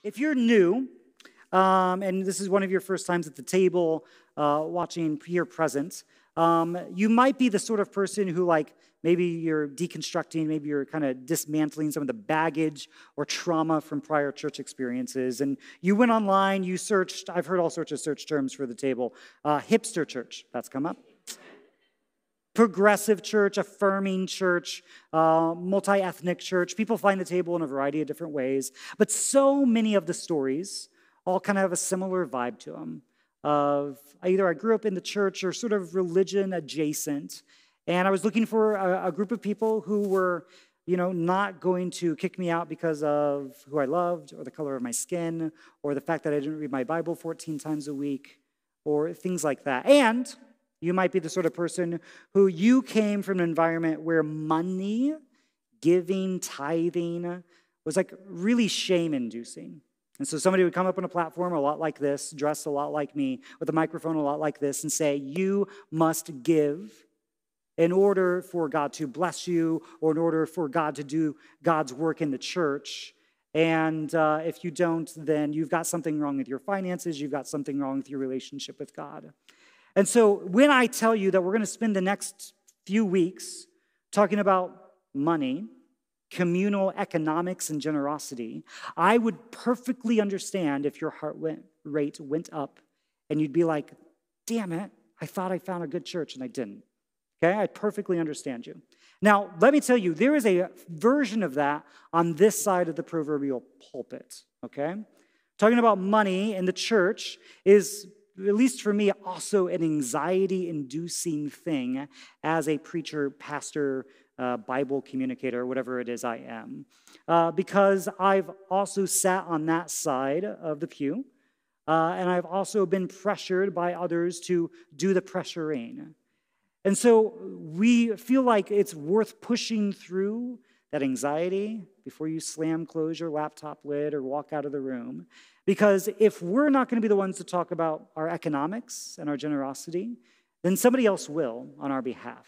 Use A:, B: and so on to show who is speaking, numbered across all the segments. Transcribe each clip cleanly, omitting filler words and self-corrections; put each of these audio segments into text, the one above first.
A: If you're new, and this is one of your first times at the table watching here present, you might be the sort of person who, like, maybe you're deconstructing, maybe you're kind of dismantling some of the baggage or trauma from prior church experiences. And you went online, you searched, I've heard all sorts of search terms for the table. Hipster church, that's come up. Progressive church, affirming church, multi-ethnic church. People find the table in a variety of different ways. But so many of the stories all kind of have a similar vibe to them of either I grew up in the church or sort of religion adjacent. And I was looking for a group of people who were, not going to kick me out because of who I loved or the color of my skin or the fact that I didn't read my Bible 14 times a week or things like that. And you might be the sort of person who you came from an environment where money, giving, tithing was like really shame-inducing. And so somebody would come up on a platform a lot like this, dressed a lot like me, with a microphone a lot like this, and say, you must give in order for God to bless you or in order for God to do God's work in the church. And if you don't, then you've got something wrong with your finances, you've got something wrong with your relationship with God. And so when I tell you that we're going to spend the next few weeks talking about money, communal economics, and generosity, I would perfectly understand if your heart rate went up and you'd be like, damn it, I thought I found a good church and I didn't. Okay, I perfectly understand you. Now, let me tell you, there is a version of that on this side of the proverbial pulpit, okay? Talking about money in the church is, at least for me, also an anxiety-inducing thing as a preacher, pastor, Bible communicator, whatever it is I am. Because I've also sat on that side of the pew, and I've also been pressured by others to do the pressuring. And so we feel like it's worth pushing through that anxiety before you close your laptop lid or walk out of the room. Because if we're not going to be the ones to talk about our economics and our generosity, then somebody else will on our behalf.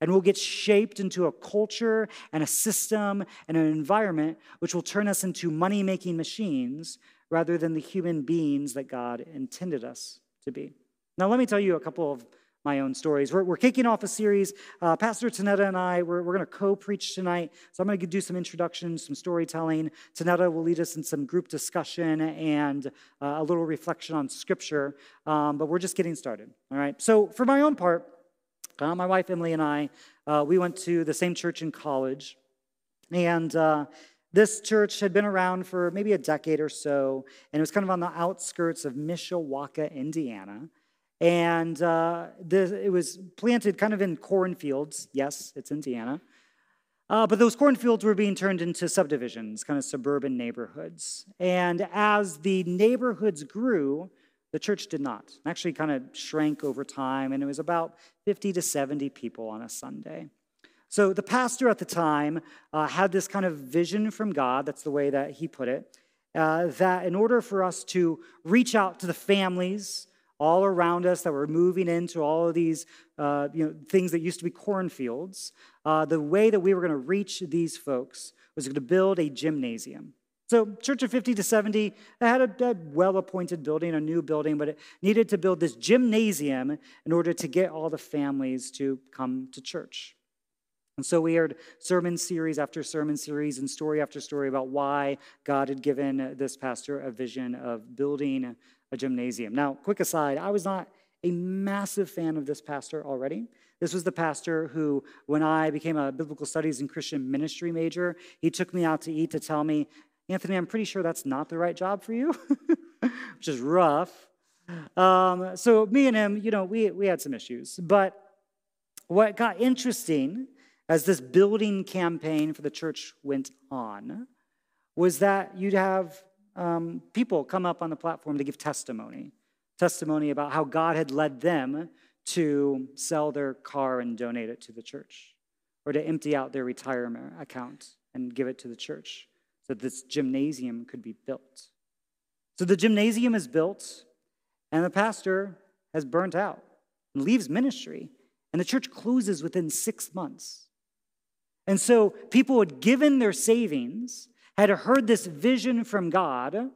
A: And we'll get shaped into a culture and a system and an environment which will turn us into money-making machines rather than the human beings that God intended us to be. Now, let me tell you a couple of my own stories. We're kicking off a series. Pastor Tonetta and I, we're going to co-preach tonight. So I'm going to do some introductions, some storytelling. Tonetta will lead us in some group discussion and a little reflection on Scripture. But we're just getting started, all right? So for my own part, my wife Emily and I, we went to the same church in college. And this church had been around for maybe a decade or so. And it was kind of on the outskirts of Mishawaka, Indiana. And it was planted kind of in cornfields. Yes, it's Indiana. But those cornfields were being turned into subdivisions, kind of suburban neighborhoods. And as the neighborhoods grew, the church did not. Actually kind of shrank over time, and it was about 50 to 70 people on a Sunday. So the pastor at the time had this kind of vision from God, that's the way that he put it, that in order for us to reach out to the families all around us that were moving into all of these things that used to be cornfields, the way that we were going to reach these folks was going to build a gymnasium. So church of 50 to 70, they had a well-appointed building, a new building, but it needed to build this gymnasium in order to get all the families to come to church. And so we heard sermon series after sermon series and story after story about why God had given this pastor a vision of building a gymnasium. Now, quick aside, I was not a massive fan of this pastor already. This was the pastor who, when I became a biblical studies and Christian ministry major, he took me out to eat to tell me, Anthony, I'm pretty sure that's not the right job for you, which is rough. So me and him, we had some issues. But what got interesting as this building campaign for the church went on was that you'd have people come up on the platform to give testimony about how God had led them to sell their car and donate it to the church, or to empty out their retirement account and give it to the church so that this gymnasium could be built. So the gymnasium is built, and the pastor has burnt out and leaves ministry, and the church closes within 6 months. And so people had given their savings, had heard this vision from God,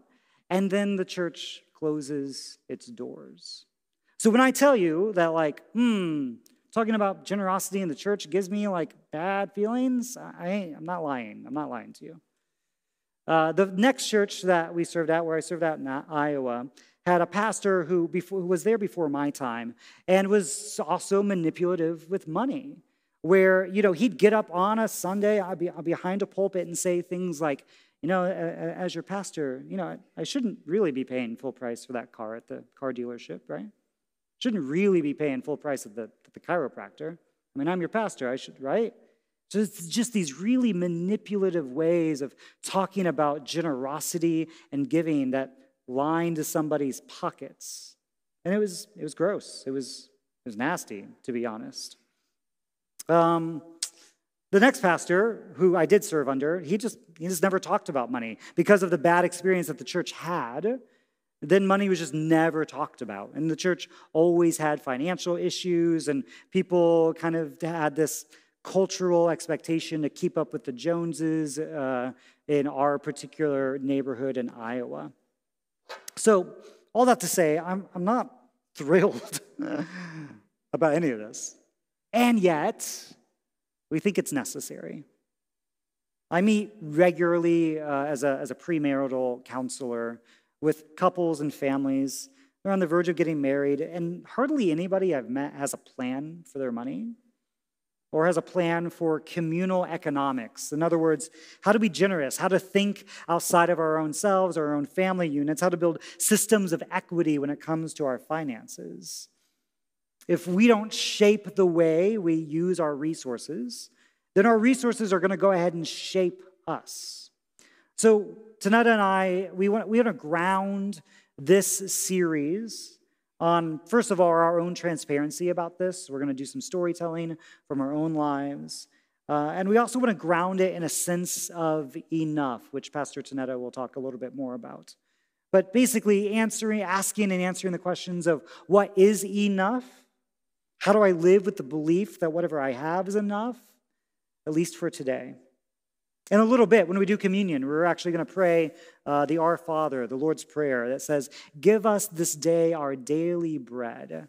A: and then the church closes its doors. So when I tell you that, like, talking about generosity in the church gives me, like, bad feelings, I'm not lying. I'm not lying to you. The next church that we served at, where I served at in Iowa, had a pastor who was there before my time and was also manipulative with money, where, he'd get up on a Sunday, I'd be behind a pulpit and say things like, as your pastor, I shouldn't really be paying full price for that car at the car dealership, right? Shouldn't really be paying full price at the chiropractor. I mean, I'm your pastor, I should, right? So it's just these really manipulative ways of talking about generosity and giving that line to somebody's pockets. And it was gross. It was nasty, to be honest. The next pastor, who I did serve under, he just never talked about money. Because of the bad experience that the church had, then money was just never talked about. And the church always had financial issues, and people kind of had this cultural expectation to keep up with the Joneses in our particular neighborhood in Iowa. So all that to say, I'm not thrilled about any of this. And yet, we think it's necessary. I meet regularly as a premarital counselor with couples and families. They're on the verge of getting married, and hardly anybody I've met has a plan for their money or has a plan for communal economics. In other words, how to be generous, how to think outside of our own selves, our own family units, how to build systems of equity when it comes to our finances. If we don't shape the way we use our resources, then our resources are going to go ahead and shape us. So Tonetta and I, we want to ground this series on, first of all, our own transparency about this. We're going to do some storytelling from our own lives. And we also want to ground it in a sense of enough, which Pastor Tonetta will talk a little bit more about. But basically asking and answering the questions of what is enough? How do I live with the belief that whatever I have is enough, at least for today? In a little bit, when we do communion, we're actually going to pray the Our Father, the Lord's Prayer, that says, "Give us this day our daily bread."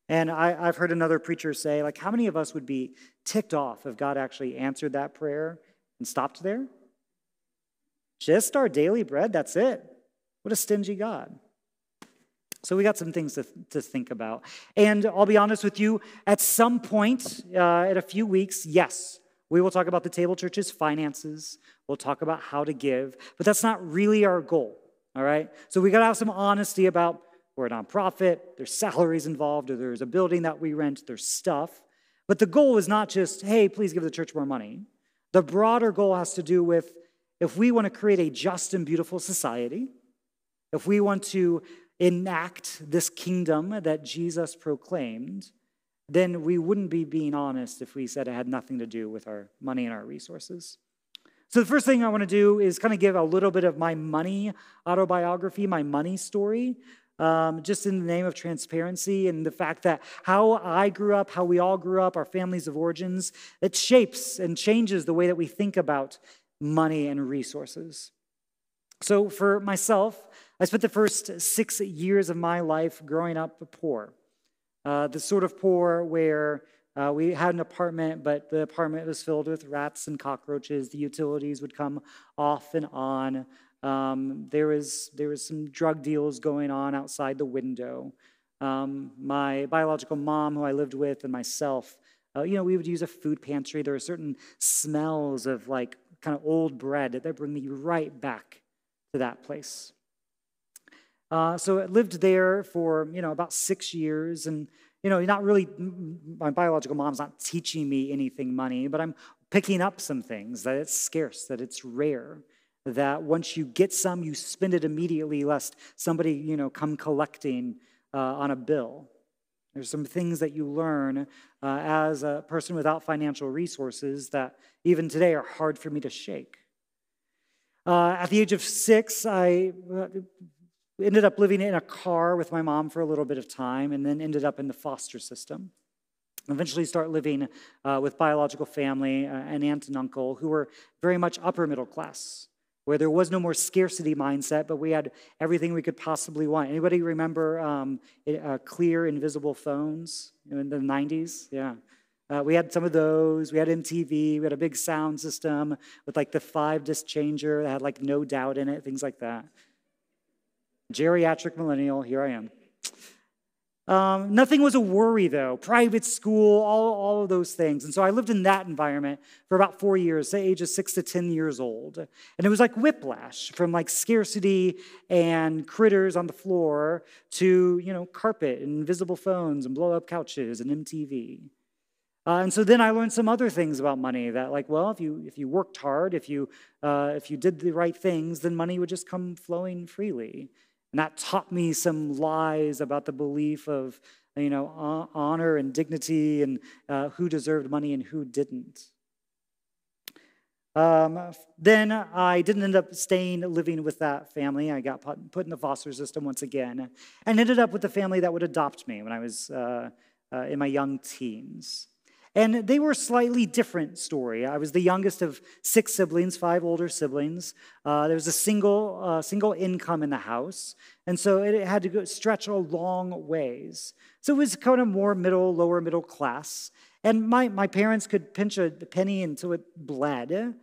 A: And I've heard another preacher say, like, how many of us would be ticked off if God actually answered that prayer and stopped there? Just our daily bread, that's it. What a stingy God. So we got some things to think about. And I'll be honest with you, at some point in a few weeks, yes, we will talk about the Table Church's finances. We'll talk about how to give, but that's not really our goal, all right? So we got to have some honesty about we're a nonprofit, there's salaries involved, or there's a building that we rent, there's stuff. But the goal is not just, hey, please give the church more money. The broader goal has to do with if we want to create a just and beautiful society, if we want to enact this kingdom that Jesus proclaimed, then we wouldn't be being honest if we said it had nothing to do with our money and our resources. So the first thing I want to do is kind of give a little bit of my money autobiography, my money story, just in the name of transparency and the fact that how I grew up, how we all grew up, our families of origins, it shapes and changes the way that we think about money and resources. So for myself, I spent the first 6 years of my life growing up poor. The sort of poor where we had an apartment, but the apartment was filled with rats and cockroaches. The utilities would come off and on. There was some drug deals going on outside the window. My biological mom, who I lived with, and myself, we would use a food pantry. There were certain smells of like kind of old bread that bring me right back to that place. So I lived there for, about 6 years, and, not really, my biological mom's not teaching me anything money, but I'm picking up some things, that it's scarce, that it's rare, that once you get some, you spend it immediately, lest somebody, come collecting on a bill. There's some things that you learn as a person without financial resources that even today are hard for me to shake. At the age of 6, I ended up living in a car with my mom for a little bit of time, and then ended up in the foster system. Eventually start living with biological family, an aunt and uncle who were very much upper middle class, where there was no more scarcity mindset, but we had everything we could possibly want. Anybody remember clear, invisible phones in the 90s? Yeah. We had some of those. We had MTV. We had a big sound system with like the 5-disc changer that had like No Doubt in it, things like that. Geriatric millennial, here I am. Nothing was a worry, though. Private school, all of those things. And so I lived in that environment for about 4 years, say ages 6 to 10 years old. And it was like whiplash from like scarcity and critters on the floor to, carpet and invisible phones and blow-up couches and MTV. And so then I learned some other things about money that like, well, if you worked hard, if you did the right things, then money would just come flowing freely. And that taught me some lies about the belief of, honor and dignity and who deserved money and who didn't. Then I didn't end up living with that family. I got put in the foster system once again and ended up with a family that would adopt me when I was in my young teens. And they were a slightly different story. I was the youngest of 6 siblings, 5 older siblings. There was a single income in the house, and so it had to stretch a long ways. So it was kind of more lower middle class. And my parents could pinch a penny until it bled.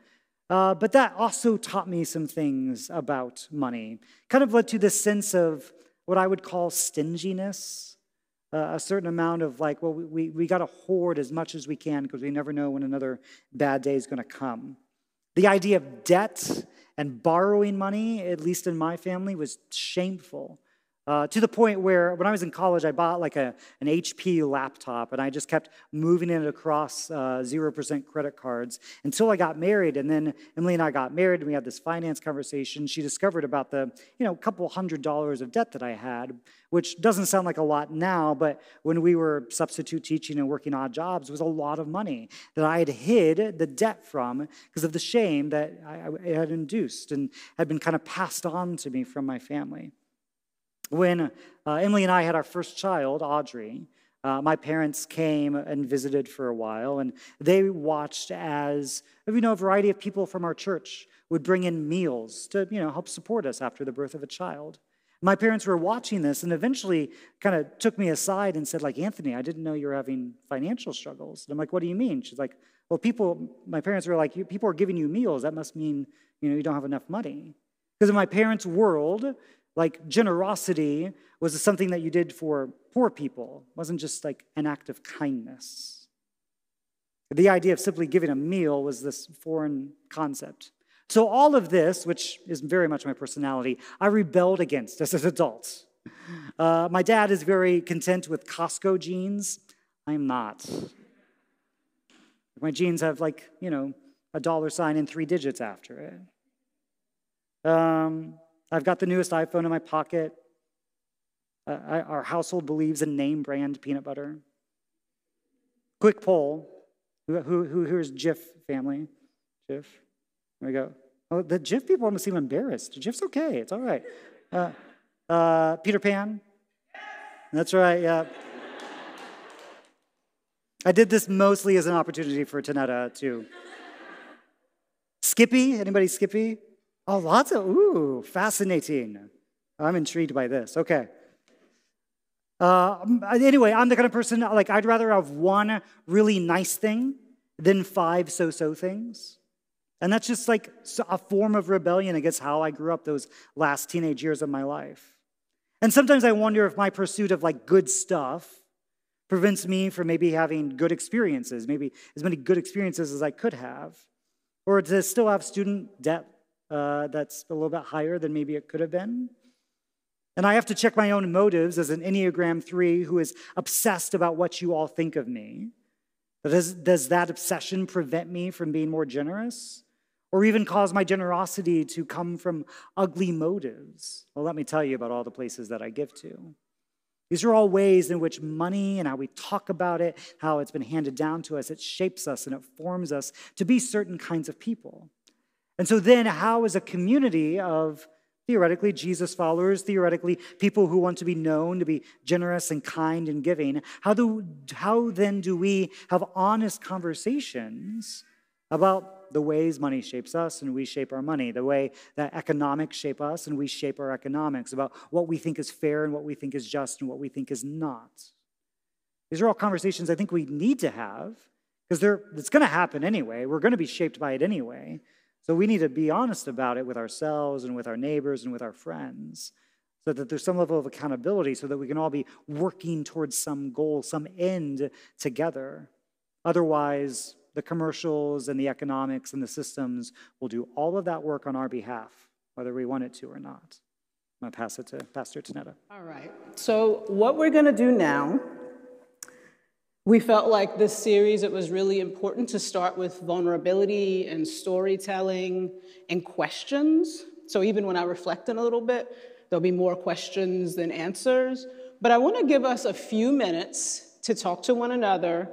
A: But that also taught me some things about money. Kind of led to this sense of what I would call stinginess. A certain amount of like, well, we got to hoard as much as we can because we never know when another bad day is going to come. The idea of debt and borrowing money, at least in my family, was shameful. To the point where when I was in college, I bought like an HP laptop, and I just kept moving it across 0% credit cards until I got married. And then Emily and I got married, and we had this finance conversation. She discovered about the couple $100 of debt that I had, which doesn't sound like a lot now, but when we were substitute teaching and working odd jobs, it was a lot of money that I had hid the debt from because of the shame that it had induced and had been kind of passed on to me from my family. When Emily and I had our first child, Audrey, my parents came and visited for a while, and they watched as a variety of people from our church would bring in meals to help support us after the birth of a child. My parents were watching this and eventually kind of took me aside and said, like, Anthony, I didn't know you were having financial struggles. And I'm like, what do you mean? She's like, well, my parents were like, people are giving you meals. That must mean you don't have enough money. Because in my parents' world, like generosity was something that you did for poor people. It wasn't just like an act of kindness. The idea of simply giving a meal was this foreign concept. So all of this, which is very much my personality, I rebelled against as an adult. My dad is very content with Costco jeans. I'm not. My jeans have like, a dollar sign and 3 digits after it. I've got the newest iPhone in my pocket. Our household believes in name brand peanut butter. Quick poll. Who here's Jif family? Jif? There we go. Oh, the Jif people almost seem embarrassed. Jif's okay. It's all right. Peter Pan? That's right, yeah. I did this mostly as an opportunity for Tonetta, too. Skippy? Anybody Skippy? Oh, lots of, fascinating. I'm intrigued by this. Okay. Anyway, I'm the kind of person, like, I'd rather have one really nice thing than 5 so-so things. And that's just like a form of rebellion against how I grew up those last teenage years of my life. And sometimes I wonder if my pursuit of like good stuff prevents me from maybe having good experiences, maybe as many good experiences as I could have, or to still have student debt that's a little bit higher than maybe it could have been. And I have to check my own motives as an Enneagram 3 who is obsessed about what you all think of me. But does that obsession prevent me from being more generous? Or even cause my generosity to come from ugly motives? Well, let me tell you about all the places that I give to. These are all ways in which money and how we talk about it, how it's been handed down to us, it shapes us and it forms us to be certain kinds of people. And so then how is a community of theoretically Jesus followers, theoretically people who want to be known to be generous and kind and giving, how then do we have honest conversations about the ways money shapes us and we shape our money, the way that economics shape us and we shape our economics, about what we think is fair and what we think is just and what we think is not. These are all conversations I think we need to have because it's going to happen anyway. We're going to be shaped by it anyway. So we need to be honest about it with ourselves and with our neighbors and with our friends so that there's some level of accountability so that we can all be working towards some goal, some end together. Otherwise, the commercials and the economics and the systems will do all of that work on our behalf, whether we want it to or not. I'm going to pass it to Pastor Tonetta.
B: All right. So what we're going to do now, we felt like this series, it was really important to start with vulnerability and storytelling and questions. So even when I reflect in a little bit, there'll be more questions than answers. But I want to give us a few minutes to talk to one another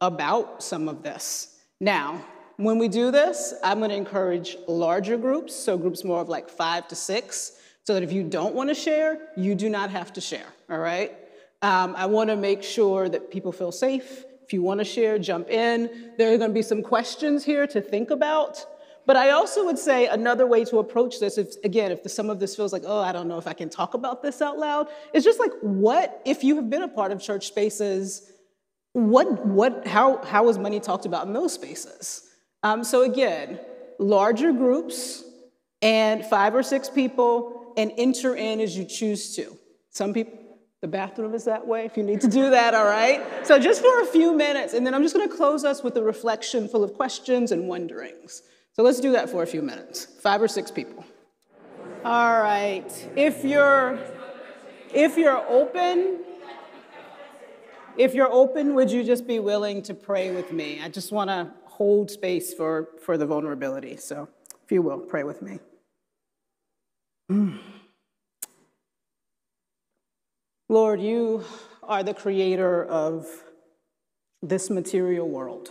B: about some of this. Now, when we do this, I'm going to encourage larger groups, so groups more of like 5 to 6, so that if you don't want to share, you do not have to share, all right? I want to make sure that people feel safe. If you want to share, jump in. There are going to be some questions here to think about. But I also would say another way to approach this, if some of this feels like, oh, I don't know if I can talk about this out loud, it's just like, what, if you have been a part of church spaces, how is money talked about in those spaces? So again, larger groups and 5 or 6 people, and enter in as you choose to. Some people, the bathroom is that way if you need to do that, all right? So just for a few minutes, and then I'm just going to close us with a reflection full of questions and wonderings. So let's do that for a few minutes. 5 or 6 people. All right. If you're open, would you just be willing to pray with me? I just want to hold space for the vulnerability. So if you will, pray with me. Lord, you are the creator of this material world.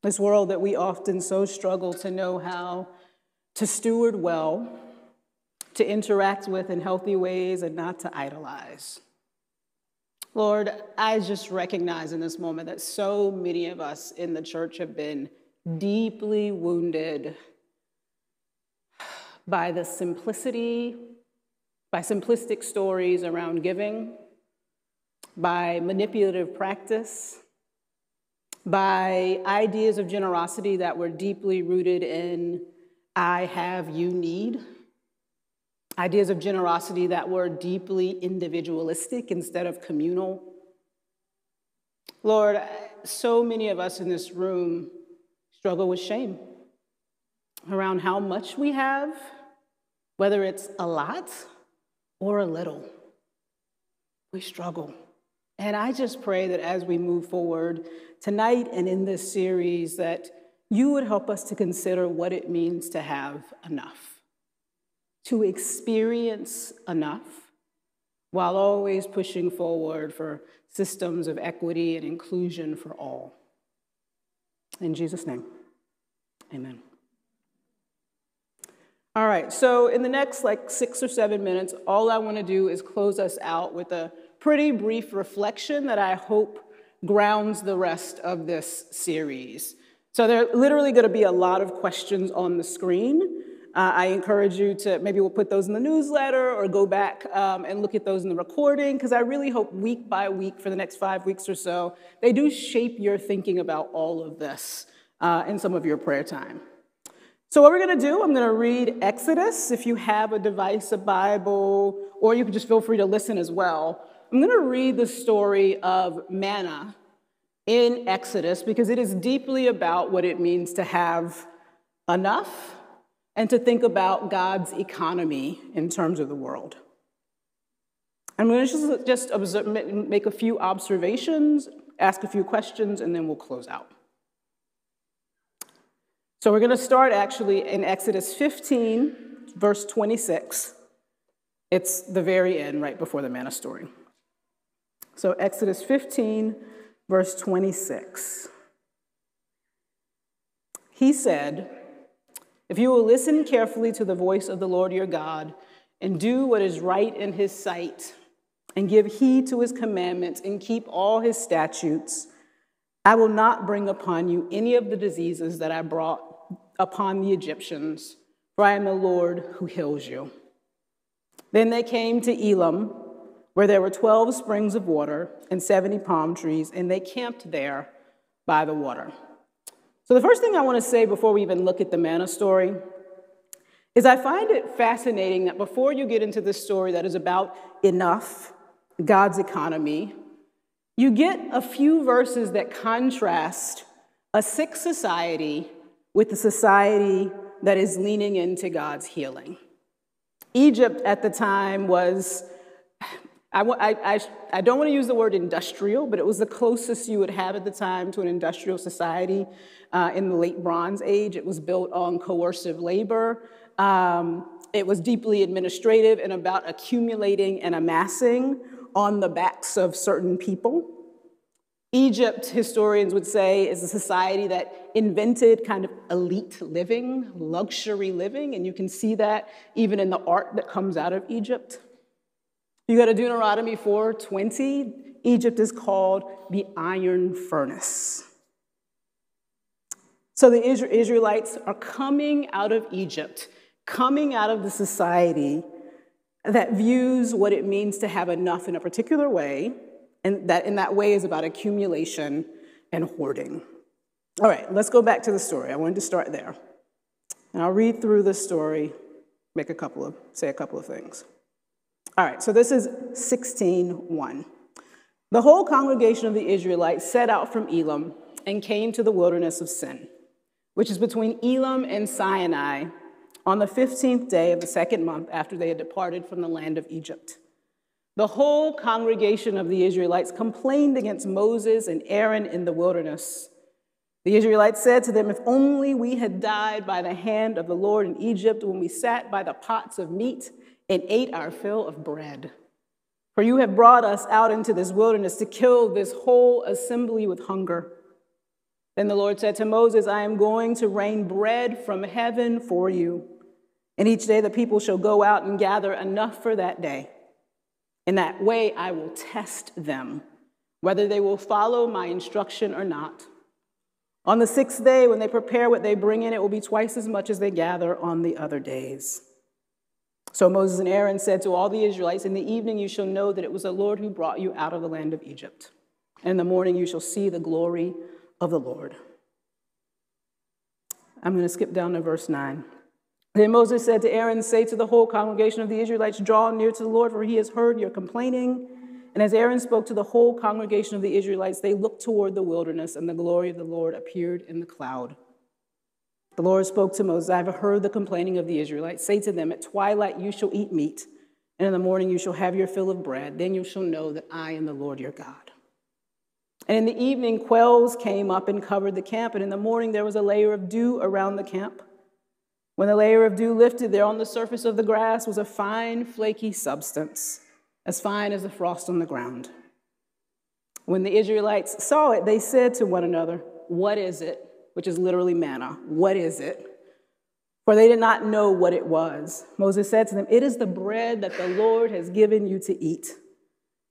B: This world that we often so struggle to know how to steward well, to interact with in healthy ways, and not to idolize. Lord, I just recognize in this moment that so many of us in the church have been deeply wounded by simplistic stories around giving, by manipulative practice, by ideas of generosity that were deeply rooted in I have, you need, ideas of generosity that were deeply individualistic instead of communal. Lord, so many of us in this room struggle with shame around how much we have, whether it's a lot or a little. We struggle. And I just pray that as we move forward tonight and in this series, that you would help us to consider what it means to have enough, to experience enough, while always pushing forward for systems of equity and inclusion for all. In Jesus' name, amen. All right, so in the next 6 or 7 minutes, all I want to do is close us out with a pretty brief reflection that I hope grounds the rest of this series. So there are literally going to be a lot of questions on the screen. I encourage you to, maybe we'll put those in the newsletter or go back and look at those in the recording, because I really hope week by week for the next 5 weeks or so, they do shape your thinking about all of this in some of your prayer time. So what we're going to do, I'm going to read Exodus. If you have a device, a Bible, or you can just feel free to listen as well. I'm going to read the story of manna in Exodus because it is deeply about what it means to have enough and to think about God's economy in terms of the world. I'm going to just observe, make a few observations, ask a few questions, and then we'll close out. So we're going to start actually in Exodus 15, verse 26. It's the very end, right before the manna story. So Exodus 15, verse 26. He said, "If you will listen carefully to the voice of the Lord your God and do what is right in his sight and give heed to his commandments and keep all his statutes, I will not bring upon you any of the diseases that I brought upon the Egyptians, for I am the Lord who heals you. Then they came to Elim, where there were 12 springs of water and 70 palm trees, and they camped there by the water. So the first thing I want to say before we even look at the manna story is I find it fascinating that before you get into this story that is about enough, God's economy, you get a few verses that contrast a sick society with a society that is leaning into God's healing. Egypt at the time was, I don't want to use the word industrial, but it was the closest you would have at the time to an industrial society in the late Bronze Age. It was built on coercive labor. It was deeply administrative and about accumulating and amassing on the backs of certain people. Egypt, historians would say, is a society that invented kind of elite living, luxury living, and you can see that even in the art that comes out of Egypt. You go to Deuteronomy 4:20, Egypt is called the iron furnace. So the Israelites are coming out of Egypt, coming out of the society that views what it means to have enough in a particular way, and that in that way is about accumulation and hoarding. All right, let's go back to the story. I wanted to start there. And I'll read through the story, say a couple of things. All right, so this is 16:1. The whole congregation of the Israelites set out from Elim and came to the wilderness of Sin, which is between Elim and Sinai, on the 15th day of the second month after they had departed from the land of Egypt. The whole congregation of the Israelites complained against Moses and Aaron in the wilderness. The Israelites said to them, "If only we had died by the hand of the Lord in Egypt when we sat by the pots of meat and ate our fill of bread. For you have brought us out into this wilderness to kill this whole assembly with hunger." Then the Lord said to Moses, "I am going to rain bread from heaven for you, and each day the people shall go out and gather enough for that day. In that way I will test them, whether they will follow my instruction or not. On the sixth day, when they prepare what they bring in, it will be twice as much as they gather on the other days." So Moses and Aaron said to all the Israelites, "In the evening you shall know that it was the Lord who brought you out of the land of Egypt. And in the morning you shall see the glory of the Lord." I'm going to skip down to verse 9. Then Moses said to Aaron, "Say to the whole congregation of the Israelites, draw near to the Lord, for he has heard your complaining." And as Aaron spoke to the whole congregation of the Israelites, they looked toward the wilderness, and the glory of the Lord appeared in the cloud. The Lord spoke to Moses, "I have heard the complaining of the Israelites. Say to them, at twilight you shall eat meat, and in the morning you shall have your fill of bread. Then you shall know that I am the Lord your God." And in the evening quails came up and covered the camp, and in the morning there was a layer of dew around the camp. When the layer of dew lifted, there on the surface of the grass was a fine, flaky substance, as fine as the frost on the ground. When the Israelites saw it, they said to one another, "What is it?" Which is literally manna. What is it? For they did not know what it was. Moses said to them, "It is the bread that the Lord has given you to eat.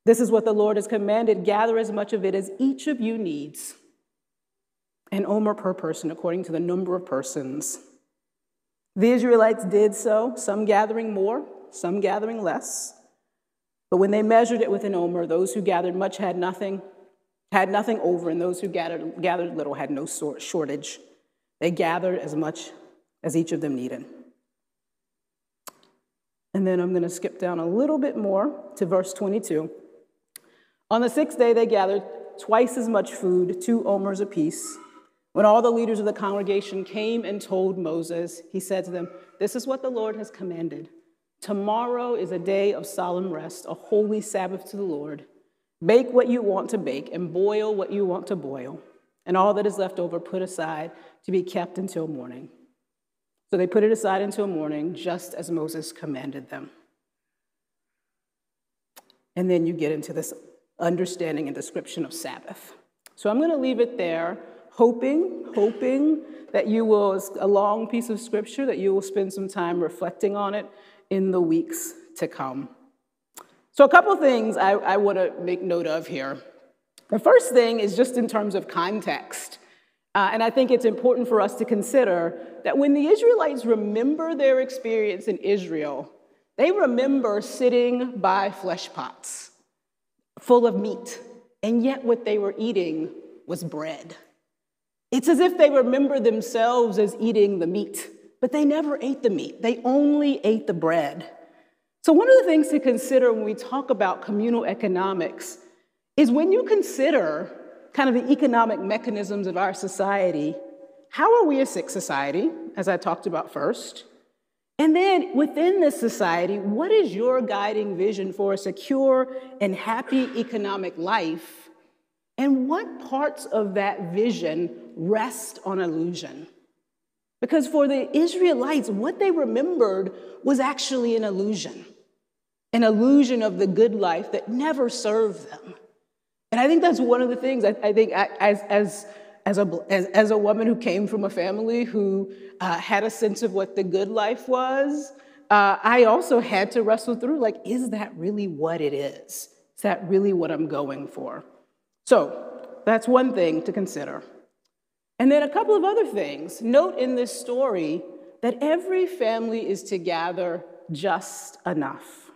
B: This is what the Lord has commanded. Gather as much of it as each of you needs, an omer per person, according to the number of persons." The Israelites did so, some gathering more, some gathering less. But when they measured it with an omer, those who gathered much had nothing over, and those who gathered little had no shortage. They gathered as much as each of them needed. And then I'm going to skip down a little bit more to verse 22. On the sixth day, they gathered twice as much food, 2 omers apiece. When all the leaders of the congregation came and told Moses, he said to them, "This is what the Lord has commanded. Tomorrow is a day of solemn rest, a holy Sabbath to the Lord. Bake what you want to bake and boil what you want to boil, and all that is left over put aside to be kept until morning." So they put it aside until morning, just as Moses commanded them. And then you get into this understanding and description of Sabbath. So I'm going to leave it there, hoping that you will, it's a long piece of scripture, that you will spend some time reflecting on it in the weeks to come. So a couple things I want to make note of here. The first thing is just in terms of context. And I think it's important for us to consider that when the Israelites remember their experience in Israel, they remember sitting by flesh pots full of meat, and yet what they were eating was bread. It's as if they remember themselves as eating the meat, but they never ate the meat. They only ate the bread. So one of the things to consider when we talk about communal economics is when you consider kind of the economic mechanisms of our society, how are we a sick society, as I talked about first? And then within this society, what is your guiding vision for a secure and happy economic life? And what parts of that vision rest on illusion? Because for the Israelites, what they remembered was actually an illusion of the good life that never served them. And I think that's one of the things I think as a woman who came from a family who had a sense of what the good life was, I also had to wrestle through, like, is that really what it is? Is that really what I'm going for? So that's one thing to consider. And then a couple of other things. Note in this story that every family is to gather just enough.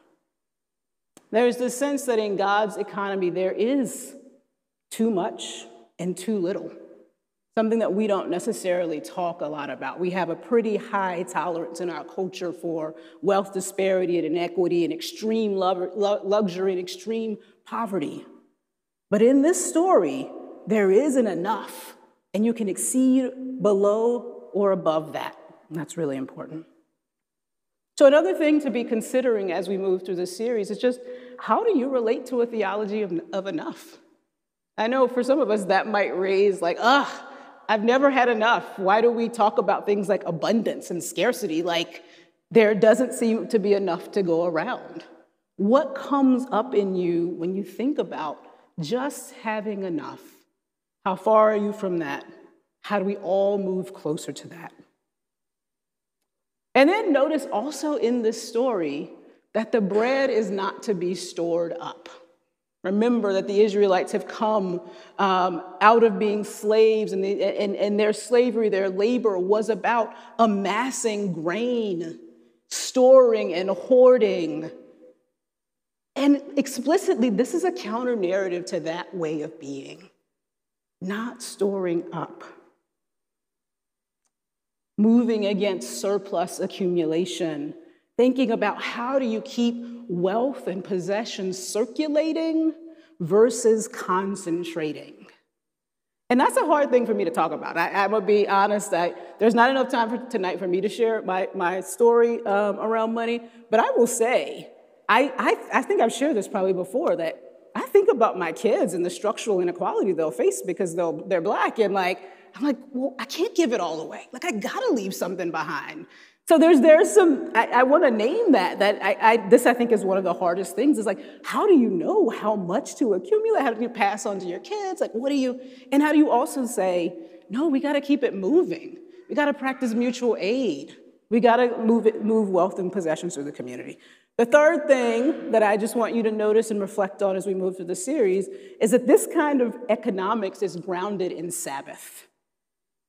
B: There's this sense that in God's economy, there is too much and too little, something that we don't necessarily talk a lot about. We have a pretty high tolerance in our culture for wealth disparity and inequity and extreme luxury and extreme poverty. But in this story, there isn't enough, and you can exceed below or above that. And that's really important. So another thing to be considering as we move through this series is just, how do you relate to a theology of enough? I know for some of us that might raise like, I've never had enough. Why do we talk about things like abundance and scarcity? Like, there doesn't seem to be enough to go around. What comes up in you when you think about just having enough? How far are you from that? How do we all move closer to that? And then notice also in this story that the bread is not to be stored up. Remember that the Israelites have come out of being slaves, and their slavery, their labor was about amassing grain, storing and hoarding. And explicitly, this is a counter narrative to that way of being, not storing up. Moving against surplus accumulation, thinking about how do you keep wealth and possessions circulating versus concentrating. And that's a hard thing for me to talk about. I'm going to be honest, there's not enough time tonight for me to share my story around money, but I will say, I think I've shared this probably before, that I think about my kids and the structural inequality they'll face because they're Black, and I'm like, well, I can't give it all away. Like, I gotta leave something behind. So there's some, I wanna name that this I think is one of the hardest things, is like, how do you know how much to accumulate? How do you pass on to your kids? Like, and how do you also say, no, we gotta keep it moving. We gotta practice mutual aid. We gotta move wealth and possessions through the community. The third thing that I just want you to notice and reflect on as we move through the series is that this kind of economics is grounded in Sabbath.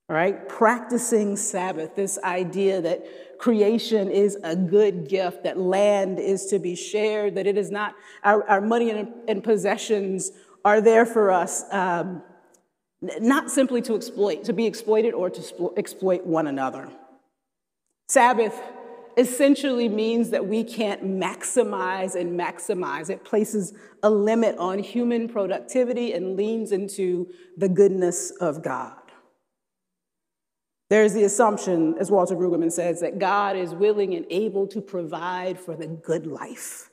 B: All right, practicing Sabbath, this idea that creation is a good gift, that land is to be shared, that it is not, our money and possessions are there for us, not simply to be exploited or to exploit one another. Sabbath essentially means that we can't maximize and maximize. It places a limit on human productivity and leans into the goodness of God. There's the assumption, as Walter Brueggemann says, that God is willing and able to provide for the good life.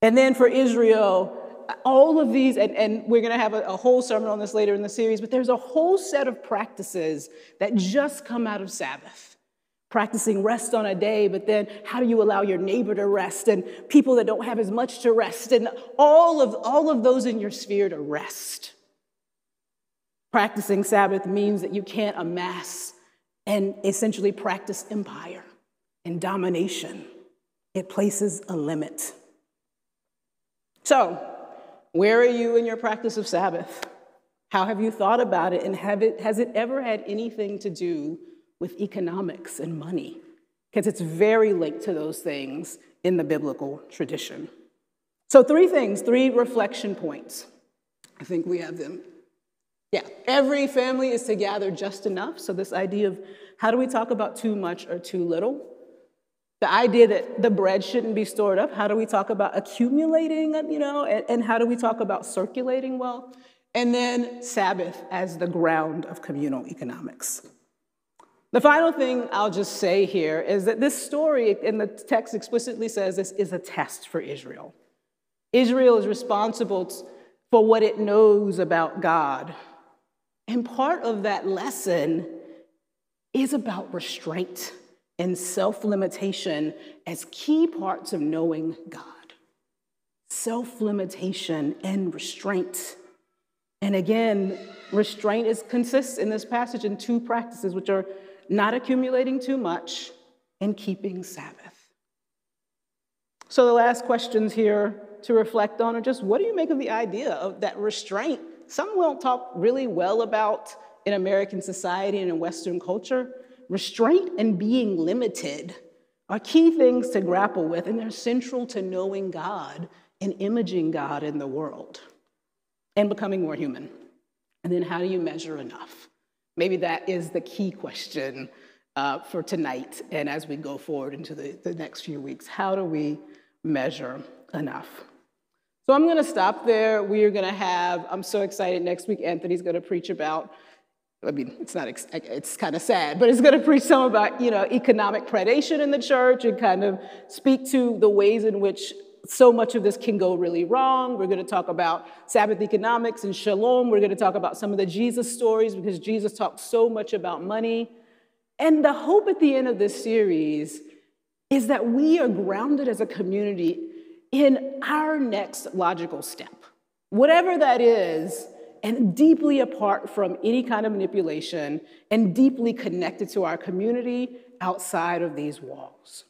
B: And then for Israel, all of these, and we're going to have a whole sermon on this later in the series, but there's a whole set of practices that just come out of Sabbath. Practicing rest on a day, but then how do you allow your neighbor to rest, and people that don't have as much to rest, and all of those in your sphere to rest. Practicing Sabbath means that you can't amass and essentially practice empire and domination. It places a limit. So, Where are you in your practice of Sabbath? How have you thought about it? And has it ever had anything to do with economics and money? Because it's very linked to those things in the biblical tradition. So 3 things, 3 reflection points. I think we have them. Yeah, every family is to gather just enough. So this idea of how do we talk about too much or too little? The idea that the bread shouldn't be stored up. How do we talk about accumulating, and how do we talk about circulating well? And then Sabbath as the ground of communal economics. The final thing I'll just say here is that this story, and the text explicitly says this, is a test for Israel. Israel is responsible for what it knows about God. And part of that lesson is about restraint and self-limitation as key parts of knowing God. Self-limitation and restraint. And again, restraint consists in this passage in 2 practices, which are not accumulating too much and keeping Sabbath. So the last questions here to reflect on are just, what do you make of the idea of that restraint? Some won't talk really well about in American society and in Western culture. Restraint and being limited are key things to grapple with, and they're central to knowing God and imaging God in the world and becoming more human. And then how do you measure enough? Maybe that is the key question for tonight and as we go forward into the next few weeks. How do we measure enough? So I'm going to stop there. We are going to have, I'm so excited, next week Anthony's going to preach about, it's kind of sad, but he's going to preach some about, economic predation in the church and kind of speak to the ways in which so much of this can go really wrong. We're going to talk about Sabbath economics and shalom. We're going to talk about some of the Jesus stories because Jesus talked so much about money. And the hope at the end of this series is that we are grounded as a community in our next logical step, whatever that is, and deeply apart from any kind of manipulation and deeply connected to our community outside of these walls.